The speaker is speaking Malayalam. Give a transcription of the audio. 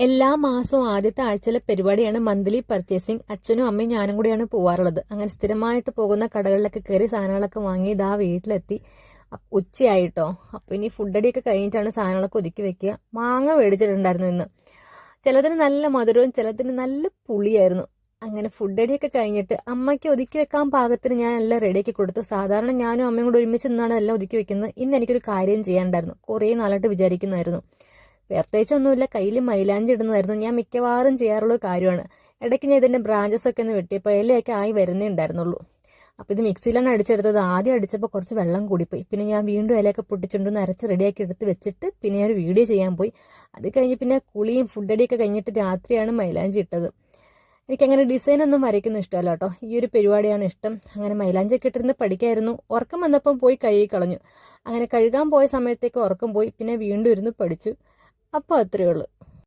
എല്ലാ മാസവും ആദ്യത്തെ ആഴ്ചയിലെ പരിപാടിയാണ് മന്ത്ലി പർച്ചേസിങ്. അച്ഛനും അമ്മയും ഞാനും കൂടിയാണ് പോവാറുള്ളത്. അങ്ങനെ സ്ഥിരമായിട്ട് പോകുന്ന കടകളിലൊക്കെ കയറി സാധനങ്ങളൊക്കെ വാങ്ങി ഇതാ വീട്ടിലെത്തി. ഉച്ചയായിട്ടോ. അപ്പോൾ ഇനി ഫുഡടിയൊക്കെ കഴിഞ്ഞിട്ടാണ് സാധനങ്ങളൊക്കെ ഒതുക്കി വെക്കുക. മാങ്ങ മേടിച്ചിട്ടുണ്ടായിരുന്നു ഇന്ന്. ചിലതിന് നല്ല മധുരവും ചിലതിന് നല്ല പുളിയായിരുന്നു. അങ്ങനെ ഫുഡടിയൊക്കെ കഴിഞ്ഞിട്ട് അമ്മയ്ക്ക് ഒതുക്കി വെക്കാൻ പാകത്തിന് ഞാൻ എല്ലാം റെഡിയാക്കി കൊടുത്തു. സാധാരണ ഞാനും അമ്മയും കൂടെ ഒരുമിച്ച് നിന്നാണ് എല്ലാം ഒതുക്കി വെക്കുന്നത്. ഇന്ന് എനിക്കൊരു കാര്യം ചെയ്യാനുണ്ടായിരുന്നു. കുറേ നാളായിട്ട് വിചാരിക്കുന്നതായിരുന്നു. പ്രത്യേകിച്ചൊന്നുമില്ല, കയ്യിൽ മൈലാഞ്ചി ഇടുന്നതായിരുന്നു. ഞാൻ മിക്കവാറും ചെയ്യാറുള്ള കാര്യമാണ്. ഇടയ്ക്ക് ഞാൻ ഇതിൻ്റെ ബ്രാഞ്ചസ് ഒക്കെ ഒന്ന് വെട്ടിയപ്പോൾ ഇലയൊക്കെ ആയി വരുന്നേ ഉണ്ടായിരുന്നുള്ളൂ. അപ്പോൾ ഇത് മിക്സിയിലാണ് അടിച്ചെടുത്തത്. ആദ്യം അടിച്ചപ്പോൾ കുറച്ച് വെള്ളം കൂടിപ്പോയി. പിന്നെ ഞാൻ വീണ്ടും ഇലയൊക്കെ പൊട്ടിച്ചുകൊണ്ടൊന്ന് അരച്ച് റെഡിയാക്കി എടുത്ത് വെച്ചിട്ട് പിന്നെ ഞാൻ ഒരു വീഡിയോ ചെയ്യാൻ പോയി. അത് കഴിഞ്ഞ് പിന്നെ കുളിയും ഫുഡടിയൊക്കെ കഴിഞ്ഞിട്ട് രാത്രിയാണ് മൈലാഞ്ചി ഇട്ടത്. എനിക്കങ്ങനെ ഡിസൈനൊന്നും വരയ്ക്കുന്ന ഇഷ്ടമല്ല കേട്ടോ. ഈ ഒരു പരിപാടിയാണ് ഇഷ്ടം. അങ്ങനെ മൈലാഞ്ചിയൊക്കെ ഇട്ടിരുന്ന് പഠിക്കായിരുന്നു. ഉറക്കം വന്നപ്പം പോയി കഴുകി കളഞ്ഞു. അങ്ങനെ കഴുകാൻ പോയ സമയത്തേക്ക് ഉറക്കം പോയി. പിന്നെ വീണ്ടും ഇരുന്ന് പഠിച്ചു. അപ്പോൾ അത്രയേ ഉള്ളൂ.